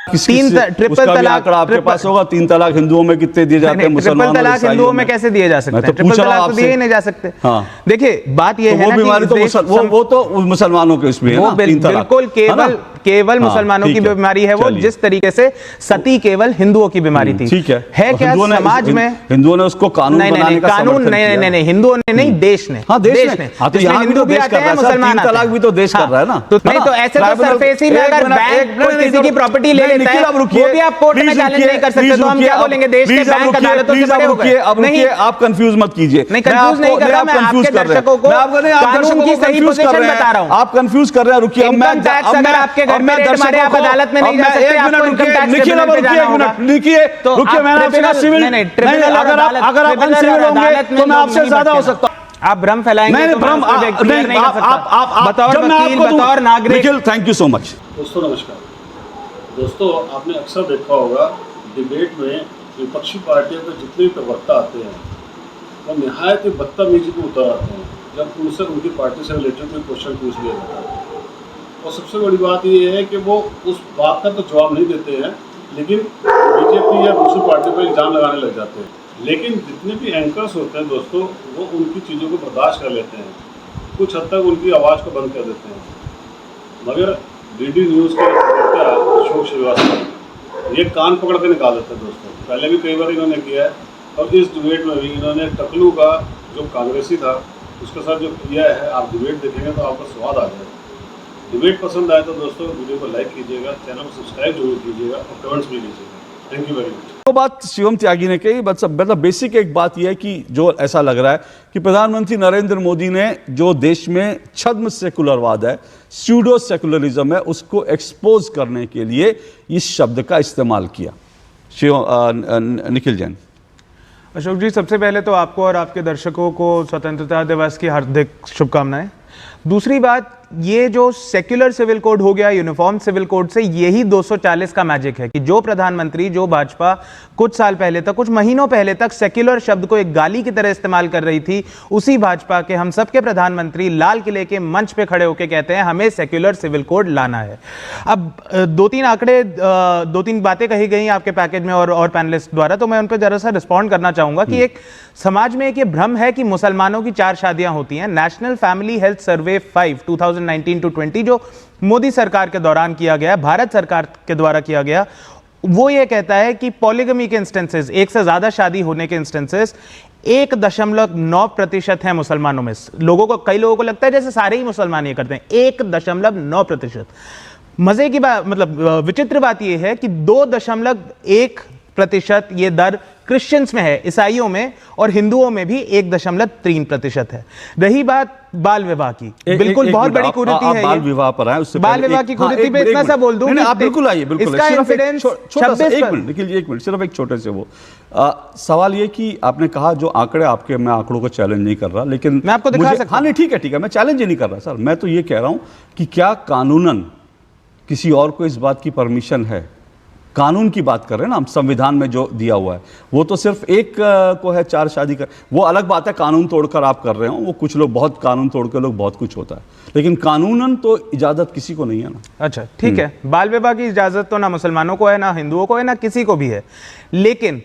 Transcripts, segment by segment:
Triple तलाक आंकड़ा आपके पास होगा? 3 तलाक हिंदुओं में कितने दिए जाते हैं? मुसलमानों ट्रिपल तलाक हिंदुओं में कैसे दिए जा सकते हैं? ट्रिपल तलाक तो दिए नहीं जा सकते। देखिए बात ये है ना कि वो तो मुसलमानों के उसमें है ना, बिल्कुल केवल मुसलमानों की बीमारी है वो, जिस तरीके से सती केवल हिंदुओं की बीमारी थी। ठीक है क्या समाज में हिंदुओं ने उसको कानून बनाने का कानून नहीं हिंदुओं ने नहीं, देश ने। देश ने तो यहाँ हिंदू भी आते हैं, मुसलमान। 3 तलाक भी तो देश कर रहा है ना। नहीं तो ऐसे तो सरफेसी में अगर बैंक कोई किसी की प्रॉपर्टी ले लेता है वो भी आप कोर्ट में चैलेंज नहीं कर सकते, तो हम क्या बोलेंगे? देश के बैंक अदालतों से बड़े हो गए। नहीं, आप कंफ्यूज मत कीजिए। नहीं कंफ्यूज नहीं कर रहा, मैं आपके दर्शकों को कानून की सही पोजीशन बता रहा हूं। आप कंफ्यूज कर रहे हैं। रुकिए, इनकम टैक्स अगर आपके घर में रेट मारे आप अदालत में नहीं जा सकते, आपको इनकम टैक्स के बिल पे जाना होगा। लिखिए तो मैंने आपसे कहा सिविल, अगर आप अनसिविल होंगे तो मैं आपसे ज्यादा हो सकता हूं। आप भ्रम फैलाएंगे नहीं, तो भ्रम आप बतौर वकील, बतौर नागरिक। Thank you so much. दोस्तों नमस्कार। दोस्तों आपने अक्सर देखा होगा डिबेट में विपक्षी पार्टियों के जितने भी प्रवक्ता आते हैं वो निहायत ही बदतमीजी को उतर आते हैं जब उनसे उनकी पार्टी से रिलेटेड कोई क्वेश्चन पूछ लिया जाता है। और सबसे बड़ी बात ये है कि वो उस बात का तो जवाब नहीं देते हैं, लेकिन बीजेपी या दूसरी पार्टी पर इल्ज़ाम लगाने लग जाते हैं। लेकिन जितने भी एंकर्स होते हैं दोस्तों, वो उनकी चीज़ों को बर्दाश्त कर लेते हैं, कुछ हद तक उनकी आवाज़ को बंद कर देते हैं। मगर डीडी न्यूज़ के प्रवक्ता अशोक श्रीवास्तव ये कान पकड़ के निकाल देते हैं दोस्तों। पहले भी कई बार इन्होंने किया है और इस डिबेट में भी इन्होंने टकलू का जो कांग्रेसी था उसके साथ जो किया है, आप डिबेट देखेंगे तो आपको स्वाद आ जाएगा। डिबेट पसंद आए तो दोस्तों वीडियो को लाइक कीजिएगा, चैनल को सब्सक्राइब जरूर कीजिएगा और कमेंट्स भी कीजिएगा। Thank you very much. तो बात शिवम त्यागी ने कही, मतलब बेसिक एक बात यह है कि जो ऐसा लग रहा है कि प्रधानमंत्री नरेंद्र मोदी ने जो देश में छद्म सेकुलरवाद है, स्यूडो सेकुलरिज्म है, उसको एक्सपोज करने के लिए इस शब्द का इस्तेमाल किया। निखिल जैन। अशोक जी, सबसे पहले तो आपको और आपके दर्शकों को स्वतंत्रता दिवस की हार्दिक शुभकामनाएं। दूसरी बात, ये जो सेक्युलर सिविल कोड हो गया यूनिफॉर्म सिविल कोड से, यही 240 का मैजिक है कि जो प्रधानमंत्री, जो भाजपा कुछ साल पहले तक, कुछ महीनों पहले तक सेक्युलर शब्द को एक गाली की तरह इस्तेमाल कर रही थी, उसी भाजपा के हम सबके प्रधानमंत्री लाल किले के मंच पे खड़े होकर कहते हैं हमें सेक्युलर सिविल कोड लाना है। अब 2-3 आंकड़े, 2-3 बातें कही गई आपके पैकेज में और पैनलिस्ट द्वारा, तो मैं उन पर जरा सा रिस्पॉन्ड करना चाहूंगा कि एक समाज में एक ये भ्रम है कि मुसलमानों की 4 शादियां होती हैं। नेशनल फैमिली हेल्थ सर्वे 5 2019-20 जो मोदी सरकार के दौरान किया गया, भारत सरकार के द्वारा किया गया, वो ये कहता है कि पॉलीगमी के इंस्टेंसेस, एक से ज्यादा शादी होने के इंस्टेंसेस 1.9% है मुसलमानों में। कई लोगों को लगता है जैसे सारे ही मुसलमान ये करते हैं। 1.9%। मजे की बात, मतलब विचित्र बात यह है कि 2.1% ये दर क्रिश्चियंस में है, ईसाइयों में और हिंदुओं में भी 1.3% है। रही बात बाल विवाह की, बिल्कुल बहुत बड़ी कुरीति है। बाल विवाह पर आए, उससे बाल विवाह की कुरीति पे इतना सा बोल दूं। आप बिल्कुल आइए, बिल्कुल। इसका इंसिडेंस 1 मिनट, सिर्फ एक छोटे से वो सवाल ये कि आपने कहा जो आंकड़े आपके, मैं आंकड़ों को चैलेंज नहीं कर रहा, लेकिन मैं आपको दिखा सकता हूं। हाँ नहीं, ठीक है, मैं चैलेंज ही नहीं कर रहा सर। मैं तो ये कह रहा हूं कि क्या कानूनन किसी और को इस बात की परमिशन है? कानून की बात कर रहे हैं ना हम, संविधान में जो दिया हुआ है वो तो सिर्फ एक को है 4 शादी कर, वो अलग बात है। कानून तोड़कर आप कर रहे हो, वो कुछ लोग बहुत कानून तोड़कर लोग बहुत कुछ होता है, लेकिन कानूनन तो इजाजत किसी को नहीं है ना। अच्छा ठीक है, बाल विवाह की इजाजत तो ना मुसलमानों को है, ना हिंदुओं को है, ना किसी को भी है। लेकिन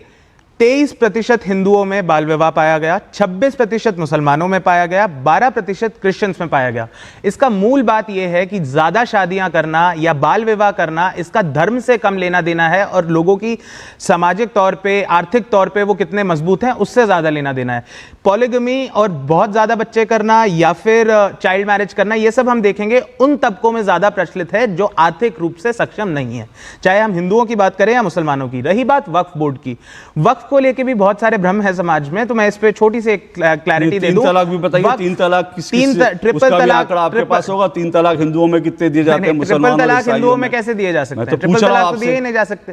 23% हिंदुओं में बाल विवाह पाया गया, 26% मुसलमानों में पाया गया, 12% क्रिश्चियंस में पाया गया। इसका मूल बात यह है कि ज्यादा शादियां करना या बाल विवाह करना, इसका धर्म से कम लेना देना है और लोगों की सामाजिक तौर पे, आर्थिक तौर पे वो कितने मजबूत हैं उससे ज्यादा लेना देना है। पॉलीगमी और बहुत ज्यादा बच्चे करना या फिर चाइल्ड मैरिज करना, ये सब हम देखेंगे उन तबकों में ज्यादा प्रचलित है जो आर्थिक रूप से सक्षम नहीं है, चाहे हम हिंदुओं की बात करें या मुसलमानों की। रही बात वक्फ बोर्ड की, वक्फ को लेके भी बहुत सारे भ्रम है समाज में, तो मैं इस पे छोटी सी क्लैरिटी दे दूं। 3 तलाक भी बताइए। 3 तलाक ट्रिपल तलाक आंकड़ा आपके पास होगा? 3 तलाक हिंदुओं में कितने दिए जाते हैं? ट्रिपल तलाक हिंदुओं में कैसे दिए जा सकते हैं? ट्रिपल तलाक तो दिए ही नहीं जा सकते।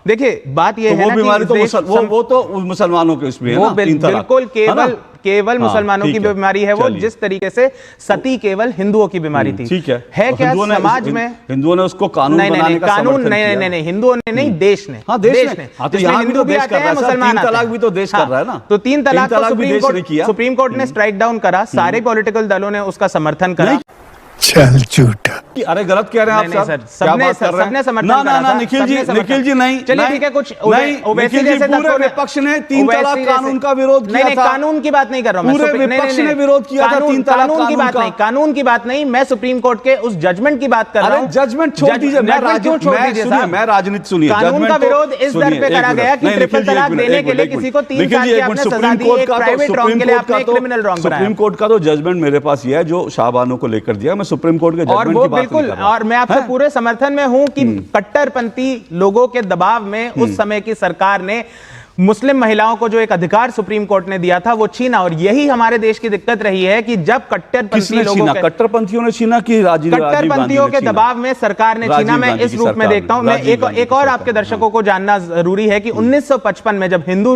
देखिए बात यह है ना, वो तो मुसलमानों के उसमें है ना, 3 तलाक बिल्कुल केवल मुसलमानों की बीमारी है वो, जिस तरीके से सती केवल हिंदुओं की बीमारी थी। ठीक है क्या समाज में हिंदुओं ने उसको कानून बनाने का कानून नहीं हिंदुओं ने नहीं, देश ने। देश ने तो यहाँ हिंदू भी आते हैं, मुसलमान। 3 तलाक भी तो देश कर रहा है ना। तो 3 तलाक सुप्रीम कोर्ट ने स्ट्राइक डाउन करा, सारे पॉलिटिकल दलों ने उसका समर्थन करा। चल झूठा। अरे गलत कह रहे हैं आप नहीं, सर, सर, क्या बात कर रहे हैं? सबने समर्थन ना करा ना था, निखिल सबने जी समर्थन- नहीं, चलिए ठीक है, कुछ नहीं, ओवैसी निखिल जी जैसे पूरे तत्वों ने- विपक्ष ने 3 ओवैसी तलाक जैसे- कानून का विरोध किया नहीं, था। कानून की बात नहीं कर रहा हूं मैं, पूरे नहीं, विपक्ष नहीं, ने विरोध किया था कानून- 3 तलाक कानून की कानून बात का। नहीं, कानून की बात नहीं, मैं सुप्रीम कोर्ट के उस जजमेंट की बात कर रहा अरे हूं। जजमेंट छोड़ दीजिए, मैं राजनीति सुनिए, कानून का विरोध इस दर पे करा गया कि ट्रिपल तलाक देने के लिए किसी को 3 साल की आपने सजा दी, एक प्राइवेट रॉन्ग के लिए आपने एक क्रिमिनल रॉन्ग बनाया। सुप्रीम कोर्ट का तो जजमेंट मेरे पास ये है जो शाहबानो को लेकर दिया, मैं सुप्रीम कोर्ट के और जजमेंट वो की बात नहीं बिल्कुल, कर रहा। और मैं आपसे पूरे समर्थन में हूं कि कट्टरपंथी लोगों के दबाव में उस समय की सरकार ने मुस्लिम महिलाओं को जो एक अधिकार सुप्रीम कोर्ट ने दिया था वो छीना, और यही हमारे देश की दिक्कत रही है कि जब कट्टरपंथी किसने लोगों छीना? के कट्टरपंथियों ने छीना कि राजीव गांधी कट्टरपंथियों ने के छीना? दबाव में सरकार ने राजीव छीना। मैं गांधी इस की रूप में सरकार देखता हूं। ने, मैं राजीव एक गांधी और की आपके सरकार ने। दर्शकों को जानना जरूरी है कि 1955 में जब हिंदू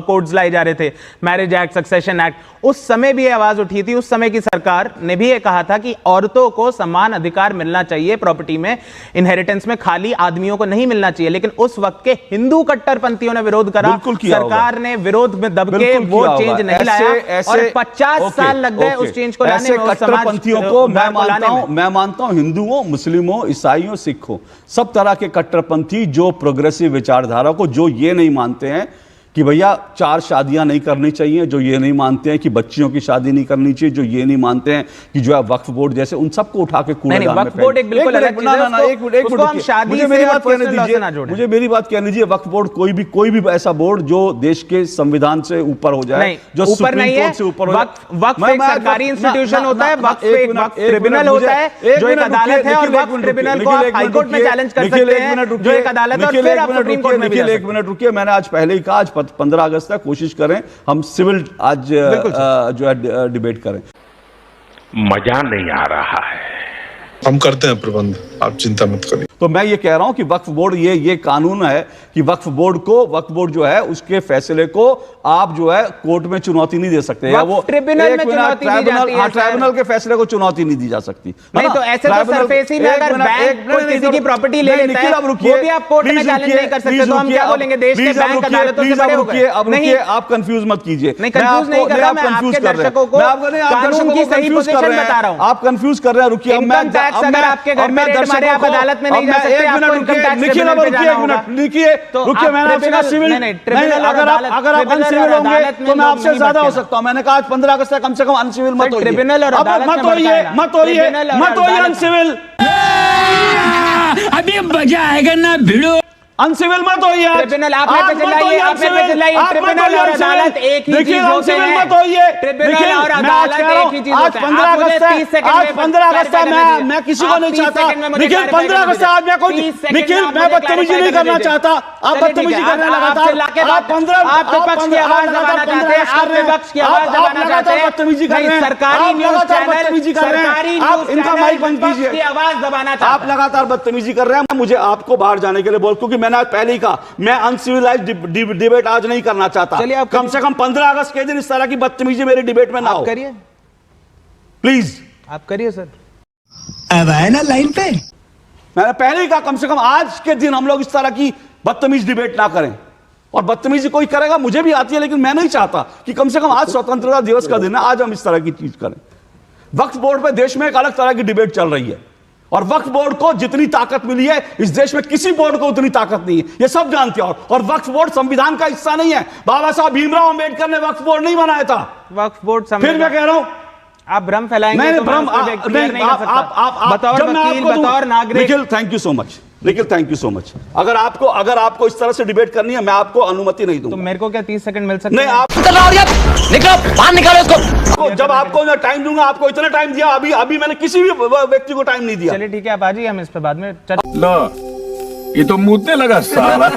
कोड्स लाए जा रहे थे, मैरिज एक्ट, सक्सेशन एक्ट, उस समय भी ये आवाज उठी थी। उस समय की सरकार ने भी ये कहा था कि औरतों को समान अधिकार मिलना चाहिए प्रॉपर्टी में, इनहेरिटेंस में, खाली आदमियों को नहीं मिलना चाहिए। लेकिन उस वक्त के हिंदू कट्टरपंथियों ने विरोध करा, बिल्कुल किया होगा। सरकार ने विरोध में दब के बिल्कुल वो किया चेंज होगा। नहीं लाया, ऐसे- और 50 ओके, साल लग गए ओके। उस चेंज को लाने ऐसे में, उस समाज कट्टरपंथियों को मैं को लाने में। मैं मानता हूं हिंदुओं, मुस्लिमों, ईसाइयों, सिखों, सब तरह के कट्टरपंथी जो प्रोग्रेसिव विचारधारा को, जो ये नहीं मानते हैं कि भैया 4 शादियां नहीं करनी चाहिए, जो ये नहीं मानते हैं कि बच्चियों की शादी नहीं करनी चाहिए, जो ये नहीं मानते हैं कि जो है वक्फ बोर्ड जैसे, उन सबको उठा के नहीं, वक्फ बोर्ड एक बिल्कुल अलग चीज है, उसको हम शादी मुझे से मेरी और बात कहने personal law से दीजिए, ना जोड़ें। मुझे मेरी बात कहने दीजिए। वक्फ बोर्ड कोई भी ऐसा बोर्ड जो देश के संविधान से ऊपर हो जाए, नहीं, जो ऊपर सुप्रीम नहीं है। कोर्ट से ऊपर हो जाए। वक्फ एक सरकारी इंस्टीट्यूशन होता है, वक्फ एक ट्रिब्यूनल होता है जो एक अदालत है, और वक्फ ट्रिब्यूनल को आप हाई कोर्ट में चैलेंज कर सकते हैं जो एक अदालत है, और फिर आप सुप्रीम कोर्ट में भी जा सकते हैं। 1 मिनट रुकिए, मैंने आज पहले ही कहा, आज 15 अगस्त तक कोशिश करें हम सिविल आज जो है डिबेट करें। मजा नहीं आ रहा है। हम करते हैं प्रबंध, आप चिंता मत करिए। तो मैं ये कह रहा हूं कि वक्फ बोर्ड, ये कानून है कि वक्फ बोर्ड जो है उसके फैसले को आप जो है कोर्ट में चुनौती नहीं दे सकते, या वो ट्रिब्यूनल में चुनौती दी जाती है। ट्राइब्यूनल के फैसले को चुनौती नहीं दी जा सकती। नहीं तो ऐसे तो सरफेसी में अगर बैंक कोई किसी की प्रॉपर्टी ले लेता है, वो भी आप कोर्ट में चैलेंज नहीं कर सकते। तो हम क्या बोलेंगे, देश के बैंक अदालतों से बड़े हो गए? नहीं, आप कंफ्यूज मत कीजिए। नहीं, कंफ्यूज नहीं कर रहा मैं, आपके दर्शकों को कानून की सही पोजीशन बता रहा हूं। आप कंफ्यूज कर रहे हैं, रुकिए। इनकम टैक्स अगर आपके घर में रेड मारे, आप अदालत में नहीं जा सकते, आपको इनकम टैक्स ट्रिब्यूनल पे जाना होगा। लिखिए, मैंने आपसे कहा सिविल, अगर आप अनसिविल होंगे तो मैं आपसे ज्यादा हो सकता हूं। मैंने कहा आज 15 अगस्त तक कम से कम अनसिविल मत होइए। ट्रिब्यूनल और अदालत मत होइए अनसिविल। अभी मजा आएगा ना भिड़ो। अनसिविल मत होइए। ट्रिब्यूनल आपने पे चिल्लाइए, आपने पे चिल्लाइए। ट्रिब्यूनल और अदालत एक ही चीज होते हैं। मत होइए। ट्रिब्यूनल और अदालत एक ही चीज होते हैं। आज 15 अगस्त मैं किसी को नहीं चाहता। निखिल 15 अगस्त आज मैं कोई निखिल मैं बदतमीजी नहीं करना चाहता। आप बदतमीजी करने लगातार। आप 15 आप विपक्ष की आवाज दबाना चाहते हैं, आप विपक्ष की आवाज दबाना चाहते हैं। बदतमीजी कर रहे हैं, सरकारी न्यूज़ बदतमीजी कर रहे हैं। आप इनका माइक बंद कीजिए, की आवाज दबाना चाहते हैं। आप लगातार बदतमीजी कर रहे हैं। मुझे आपको बाहर जाने के लिए बोल, क्योंकि मैंने आज पहले ही कहा मैं अनसिविलाइज्ड डिबेट आज नहीं करना चाहता। चलिए आप कम से कम 15 अगस्त के दिन इस तरह की बदतमीजी मेरी डिबेट में ना हो। करिए, प्लीज आप करिए सर। अब आए ना लाइन पे। मैंने पहले ही कहा कम से कम आज के दिन हम लोग इस तरह की बदतमीज डिबेट ना करें। और बदतमीजी कोई करेगा, मुझे भी आती है, लेकिन मैं नहीं चाहता कि कम से कम आज स्वतंत्रता दिवस का दिन है, आज हम इस तरह की चीज करें। वक्फ बोर्ड पे देश में एक अलग तरह की डिबेट चल रही है, और वक्फ बोर्ड को जितनी ताकत मिली है इस देश में किसी बोर्ड को उतनी ताकत नहीं है, ये सब जानते हैं। और वक्फ बोर्ड संविधान का हिस्सा नहीं है। बाबा साहब भीमराव अंबेडकर ने वक्फ बोर्ड नहीं बनाया था। वक्फ बोर्ड फिर मैं कह रहा हूं, आप भ्रम फैलाएंगे नहीं, तो मैं भ्रम उसको क्लियर नहीं कर सकता। आप बतौर जब मैं वकील, आपको बतौर नागरिक। Nikhil thank you so much, Nikhil thank you so much. अगर आपको इस तरह से डिबेट करनी है, मैं आपको अनुमति नहीं तो दूंगा। मेरे को क्या 30 सेकंड मिल सकते नहीं, हैं? आप निकलो बाहर, निकालो इसको। जब आपको मैं टाइम दूंगा, आपको इतना टाइम दिया, अभी मैंने किसी भी व्यक्ति को टाइम नहीं दिया। चलिए ठीक है, आप आ जाइए, हम इस पे बाद में ये तो मुद्दे लगा साला।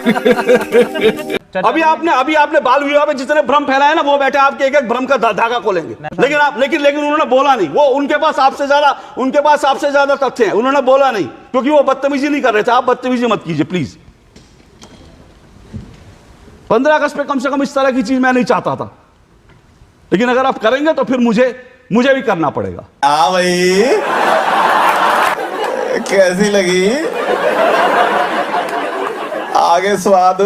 अभी आपने बाल विवाह में जितने भ्रम फैलाए ना, वो बैठे आपके एक भ्रम का धागा खोलेंगे। लेकिन उन्होंने बोला नहीं। वो उनके पास आपसे ज्यादा तथ्य हैं, उन्होंने बोला नहीं, क्योंकि वो बदतमीजी नहीं कर रहे थे। आप बदतमीजी मत कीजिए प्लीज। 15 अगस्त पे कम से कम इस तरह की चीज मैं नहीं चाहता था, लेकिन अगर आप करेंगे तो फिर मुझे भी करना पड़ेगा। हाँ भाई, कैसी लगी आगे स्वाद?